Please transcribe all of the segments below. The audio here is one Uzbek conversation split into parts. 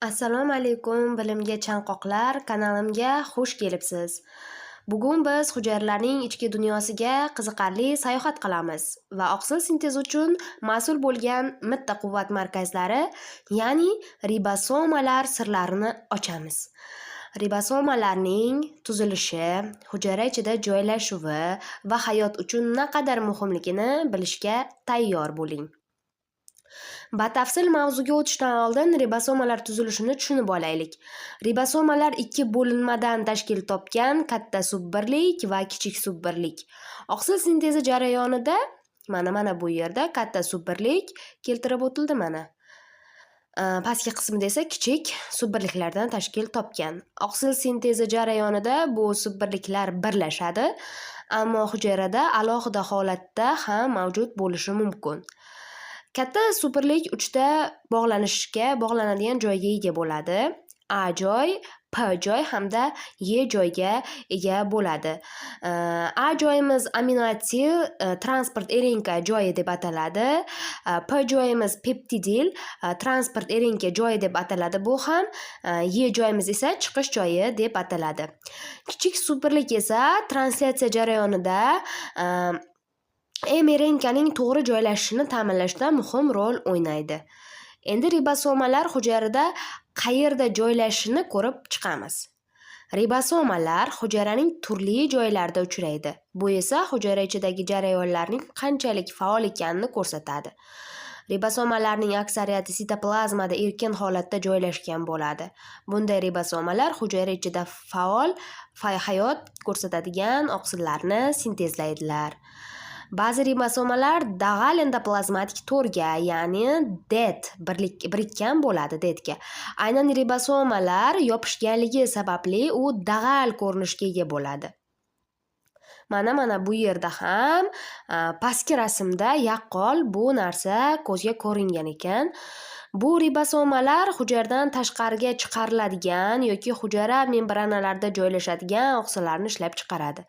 Assalomu alaykum, bilimga chanqoqlar kanalimga xush kelibsiz. Bugun biz hujayralarning ichki dunyosiga qiziqarli sayohat qilamiz va oqsil sintezi uchun mas'ul bo'lgan mitta quvvat markazlari, ya'ni ribosomalar sirlarini ochamiz. Ribosomalarning tuzilishi, hujayra ichida joylashuvi va hayot uchun naqadar muhimligini bilishga tayyor bo'ling. Batafsil mavzuga o'tishdan oldin ribosomalar tuzilishini tushunib olaylik. Ribosomalar ikki bo'linmadan tashkil topgan katta subbirlik va kichik subbirlik. Oqsil sintezi jarayonida mana bu yerda katta subbirlik keltirib o'tildi mana. Pastki qismida esa kichik subbirliklardan tashkil topgan. Oqsil sintezi jarayonida bu subbirliklar birlashadi, ammo hujayrada alohida holatda ham mavjud bo'lishi mumkin. Katta subbirlik 3 ta bog'lanadigan joyga ega bo'ladi. A joy, P joy hamda E joyga ega bo'ladi. A joyimiz aminoatsil transport erinka joyi deb ataladi. P joyimiz peptidil transport erinka joyi deb ataladi. Bu ham E joyimiz esa chiqish joyi deb ataladi. Kichik subbirlik esa translyatsiya jarayonida mRNKning to'g'ri joylashishini ta'minlashda muhim rol o'ynaydi. Endi ribosomalar hujayrada qayerda joylashishini ko'rib chiqamiz. Ribosomalar hujayraning turli joylarida uchraydi. Bu esa hujayra ichidagi jarayonlarning qanchalik faol ekanini ko'rsatadi. Ribosomalarning aksariyati sitoplazmada erkin holatda joylashgan bo'ladi. Bunday ribosomalar hujayra ichida faol hayot ko'rsatadigan oqsillarni sintezlaydilar. Ba'zi ribosomalar dag'al endoplazmatik to'rga, ya'ni DET birikkan bo'ladi, DETga. Aynan ribosomalar yopishganligi sababli u dag'al ko'rinishga ega bo'ladi. Mana bu yerda ham pastki rasmda yaqqol bu narsa ko'zga ko'ringan ekan. Bu ribosomalar hujayradan tashqariga chiqariladigan yoki hujayra membranalarida joylashadigan oqsillarni ishlab chiqaradi.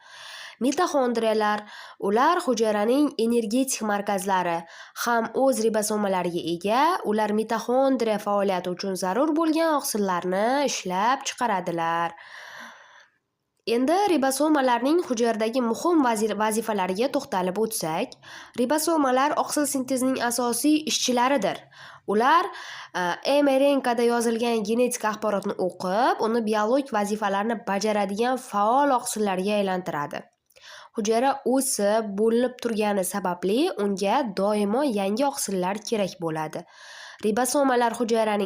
Mitoxondriyalar, ular hujayraning energetik markazlari, ham o'z ribosomalariga ega. Ular mitoxondriya faoliyati uchun zarur bo'lgan oqsillarni ishlab chiqaradilar. Endi ribosomalarning hujayradagi muhim vazifalariga to'xtalib o'tsak, ribosomalar oqsil sintezining asosiy ishchilaridir. Ular mRNKda yozilgan genetik axborotni o'qib, uni biologik vazifalarni bajaradigan faol oqsillarga aylantiradi. Hujayra o'sib, bo'linib turgani sababli unga doimo yangi oqsillar kerak bo'ladi. Ribosomalar hujayraning